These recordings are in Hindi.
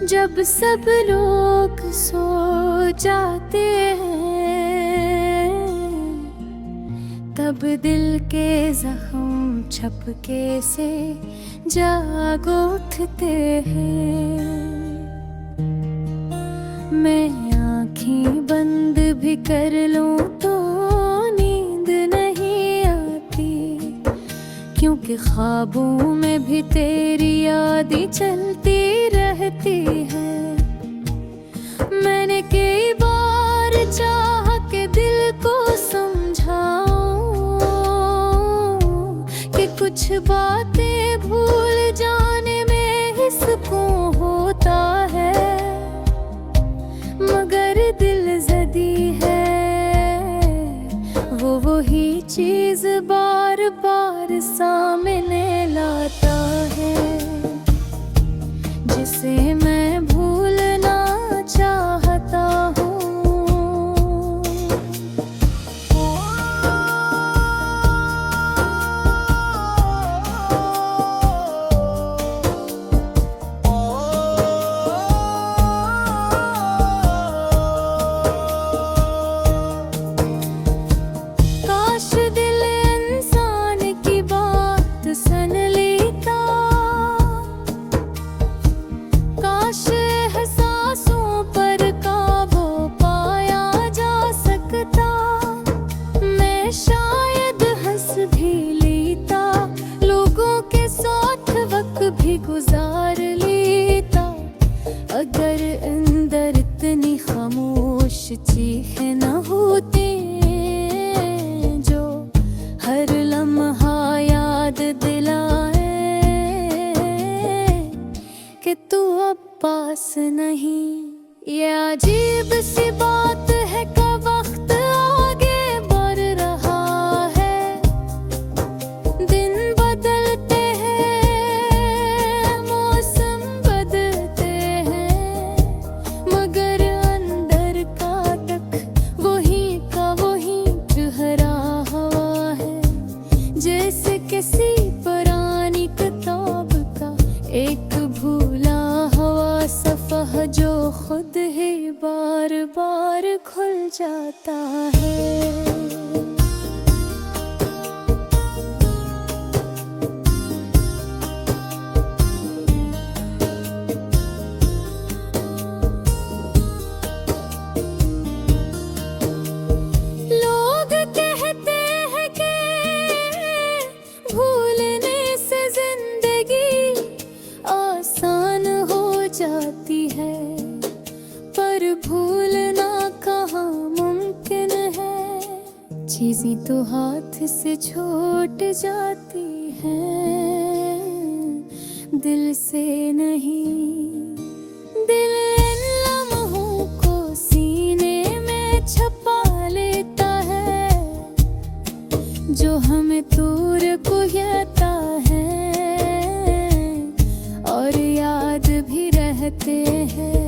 जब सब लोग सो जाते हैं, तब दिल के जख्म झपके से जाग उठते हैं। मैं आँखें बंद भी कर लूं तो नींद नहीं आती, क्योंकि ख्वाबों में भी तेरी याद चलती रहती है। मैंने कई बार चाहा कि दिल को समझाऊं कि कुछ बातें भूल जाने में ही सुकून होता है, मगर दिल जदी है वो वही चीज बार बार सामने लाता है, जिसे मैं भूलना चाहता हूँ। काश दिल इंसान की बात सुन लेता, काश एहसासों पर काबू पाया जा सकता। मैं शायद हंस भी लेता, लोगों के साथ वक्त भी गुजार लेता, अगर अंदर इतनी खामोश चीखें न होती जो हर लम्हा याद दिलाए कि तू अब पास नहीं। ये अजीब सी बात है कि वक्त आगे बढ़ रहा है, दिन बदलते हैं, मौसम बदलते हैं, मगर अंदर का तक वही का वही चेहरा हवा है, जैसे किसी पुरानी किताब का एक भूला हुआ सफ़ह जो खुद ही बार बार खुल जाता है। लोग कहते हैं कि भूलने से जिंदगी आसान हो जाती है, पर भूलना कहाँ मुमकिन है। चीज़ें तो हाथ से छूट जाती हैं, दिल से नहीं। दिल इन लम्हों को सीने में छुपा लेता है, जो हमें दूर गुजरता है और याद भी रहते हैं।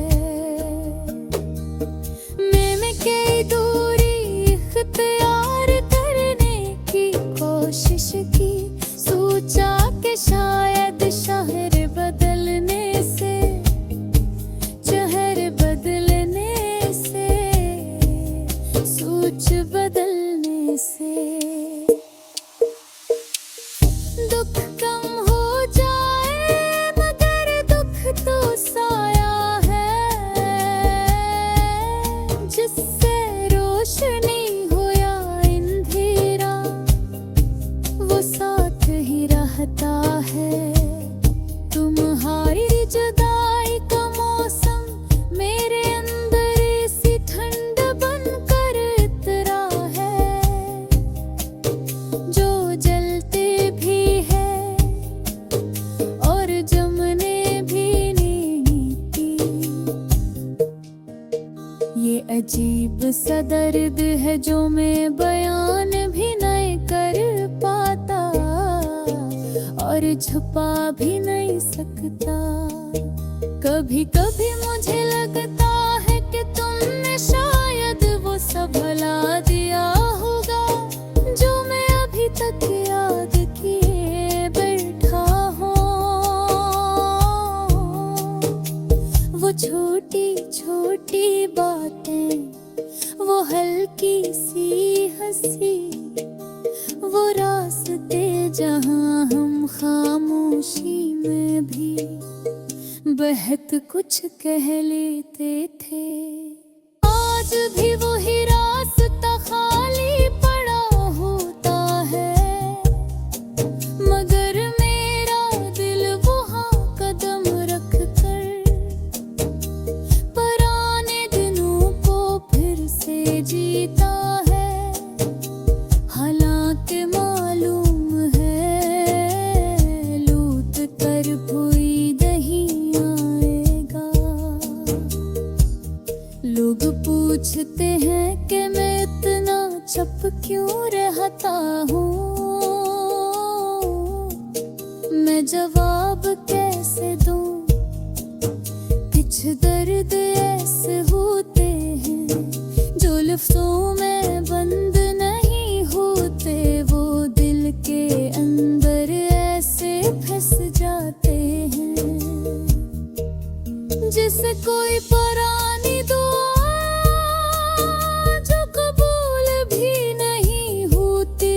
मैं कई दूरी इख्तियार करने की कोशिश की, सोचा कि शायद शहर बदलने से, शहर बदलने से, सोच बदलने से दुख कम हो जाए, मगर दुख तो साया है, जिससे रोशनी हो या अंधेरा वो साथ ही रहता है। तुम्हारी जुदाई का मौसम मेरे अंदर ऐसी ठंड बनकर इतरा है, जो जलते भी है और जमने भी नहीं थी। ये अजीब सा दर्द है जो मैं बयान भी नहीं कर पाता और छुपा भी नहीं सकता। कभी कभी मुझे लगता है कि तुमने शायद वो सब भुला दिया होगा, जो मैं अभी तक याद किए बैठा हूँ। वो छोटी छोटी बातें, वो हल्की सी हंसी, वो रास्ते जहाँ हम खामोशी में भी बहक कुछ कह लेते थे। आज भी वही रास्ता खाली पड़ा होता है, मगर मेरा दिल वहाँ कदम रख कर पुराने दिनों को फिर से जीता है। हालांकि मालूम है लूट कर कोई नहीं आएगा। लोग पूछते हैं कि मैं इतना चुप क्यों रहता हूँ, मैं जवाब कैसे दूँ। कुछ दर्द ऐसे होते हैं जो लफ्ज़ों में बंद नहीं होते, वो दिल के अंदर ऐसे फंस जाते हैं। जिसे कोई पुरानी दुआ जो कबूल भी नहीं होती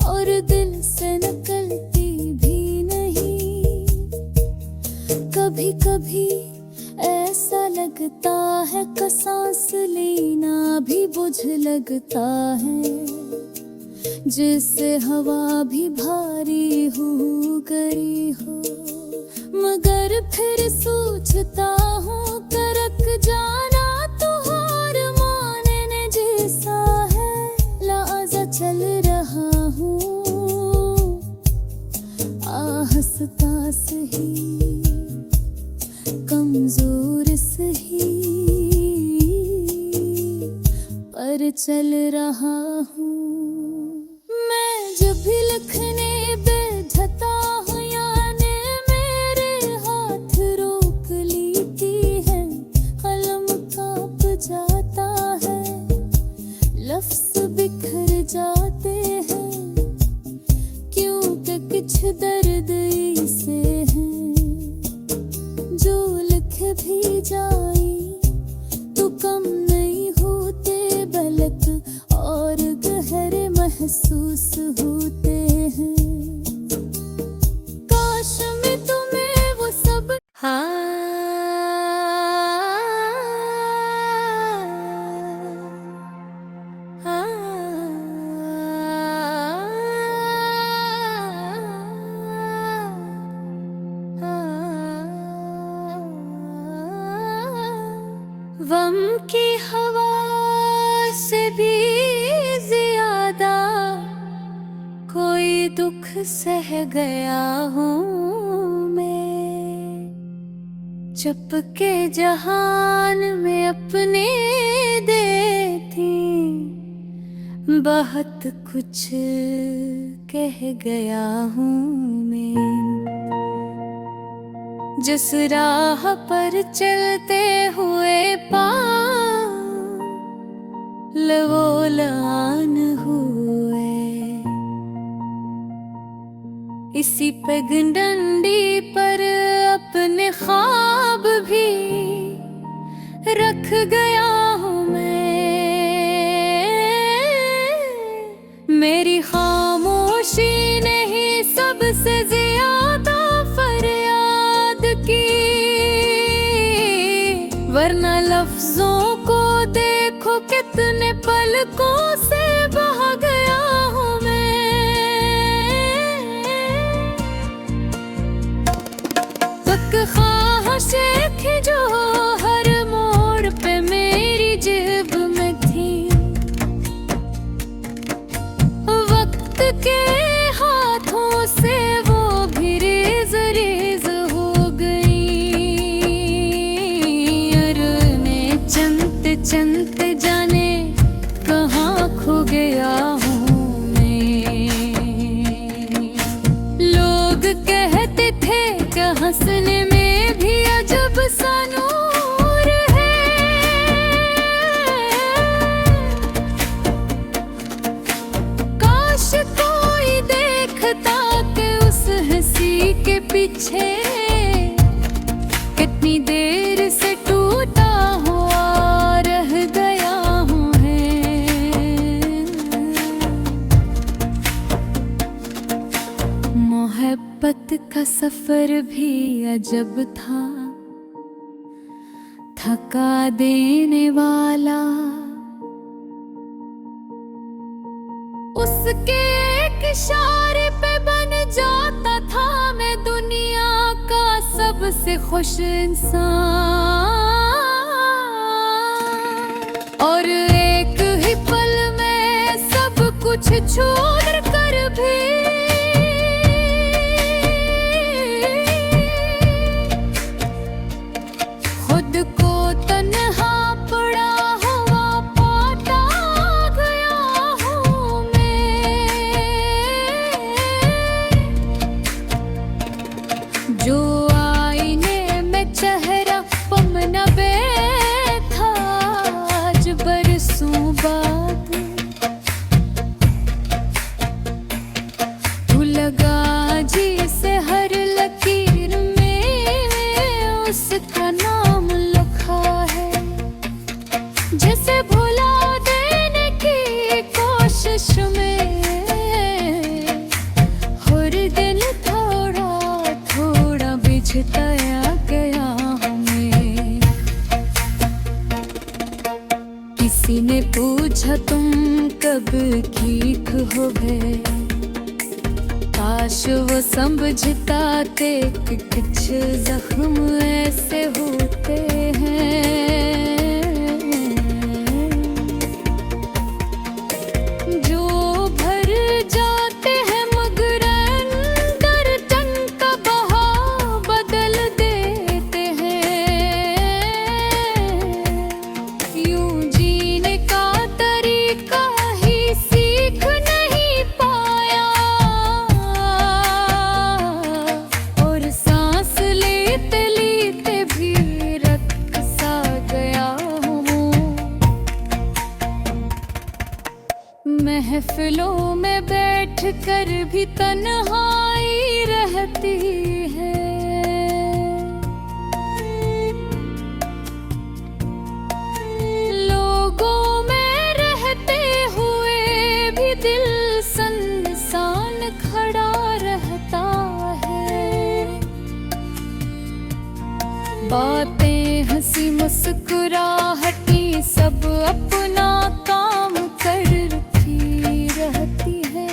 और दिल से निकलती भी नहीं। कभी कभी ऐसा लगता है कि सांस लेना भी बुझ लगता है, जिससे हवा भी भारी हो गई हो। मगर फिर सोचता हूँ करक जाना तो हार मानने जैसा है, लाजा चल रहा हूँ आहिस्ता सही, कमजोर सही, पर चल रहा हूँ। मैं जब भी लिखने बैठता हूँ यानी मेरे हाथ रोक लेती है, कलम कांप जाता है, लफ्ज़ बिखर जाते हैं, क्योंकि कुछ दर्द ऐसे हैं जो लिख भी जाए तो कम नहीं होते, बल्कि और गहरे महसूस होते हैं। काश मैं तुम्हें वो सब गम की हवा से भी ज्यादा कोई दुख सह गया हूँ मैं। चपके जहान में अपने देती बहुत कुछ कह गया हूँ मैं। जिस राह पर चलते हुए पाँव लवोलान हुए, इसी पगडंडी पर अपने ख्वाब भी रख गया हूँ मैं। मेरी खामोशी ने ही सबसे ज्यादा फरियाद की, वरना लफ्जों को देखो कितने पलकों से बहा गया हूँ मैं। तक ख्वाहिशें थी जो हर मोड़ पे मेरी जेब में थी, वक्त के हाथों से वो भी रेज रेज हो गई। अरने चलते चलते जाने कहाँ खो गया हूँ मैं। लोग कहते थे कि हंसने में भी अजब सा नूर है, काश कोई देखता कि उस हंसी के पीछे कितनी देर से भी अजब था, थका देने वाला। उसके एक इशारे पे बन जाता था मैं दुनिया का सबसे खुश इंसान। और एक ही पल में सब कुछ छोड़ कर भी खुद को तन्हा पड़ा हुआ पाता गया हूँ मैं। जो आईने में चेहरा पमनबे था, आज बरसों बाद तू लगा जिसे हर लकीर में उसका नाम लिखा है। जिसे भुला देने की कोशिश में हर दिन थोड़ा थोड़ा बिछता गया हमें। किसी ने पूछा तुम कब ठीक हो गए, काश वो समझता कि कुछ जख्म ऐसे होते हैं जो भर जाते हैं मगर अंदर टन का बहाव बदल देते हैं। यूं जीने का तरीका ही सीख नहीं पाया, और सांस लेते लेते भी रख सा गया हूँ। महफिलों में बैठ कर भी तन्हाई रहती है। लोगों में रहते हुए भी दिल सनसान खड़ा रहता है। बातें हंसी मुस्कुराहटी सब अपना काम करती रहती है।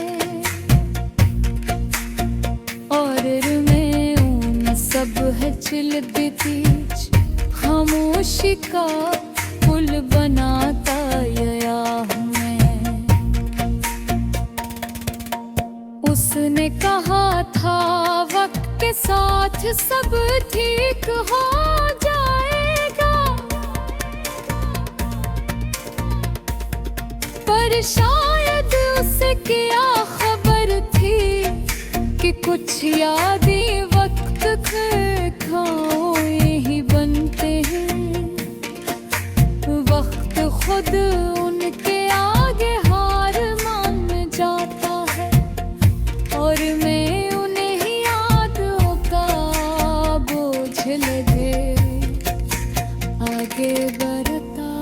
और में उन सब है चिल्लती खामोशी का पुल बनाता गया हूँ मैं। उसने कहा था वक्त के साथ सब ठीक हो जाएगा, पर शायद उसे क्या खबर थी कि कुछ यादें वक्त के खाओ ही बनते हैं। वक्त खुद उनके आगे हार मान जाता है, और मैं उन्हें ही यादों का बोझ लगे आगे बढ़ता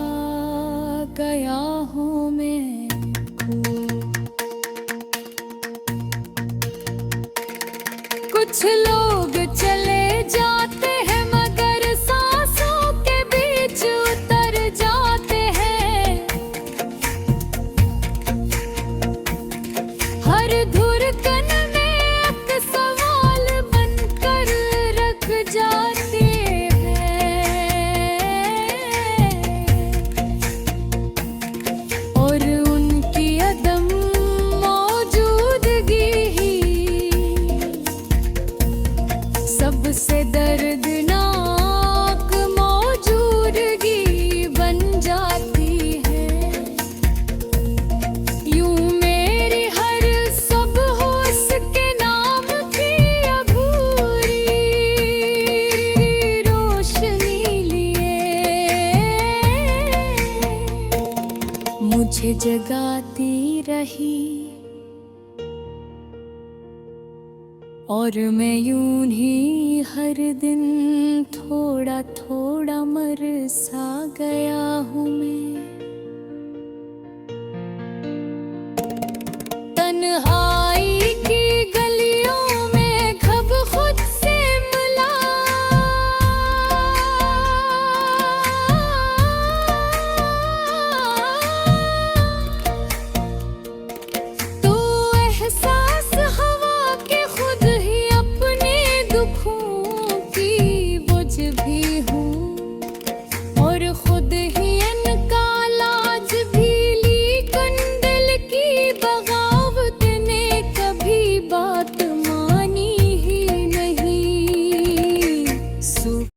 गया हूँ मैं। कुछ लोग चले जाते हैं मगर सांसों के बीच उतर जाते हैं। हर धुरकन में एक सवाल बनकर रख जाते हैं, और उनकी अदम मौजूदगी ही सबसे दर्दनाक मौजूदगी बन जाती है। यूं मेरी हर सुबह उसके नाम की अधूरी रोशनी लिए मुझे जगाती रही। और मैं यूं ही हर दिन थोड़ा थोड़ा मर सा गया हूँ मैं। तन्हा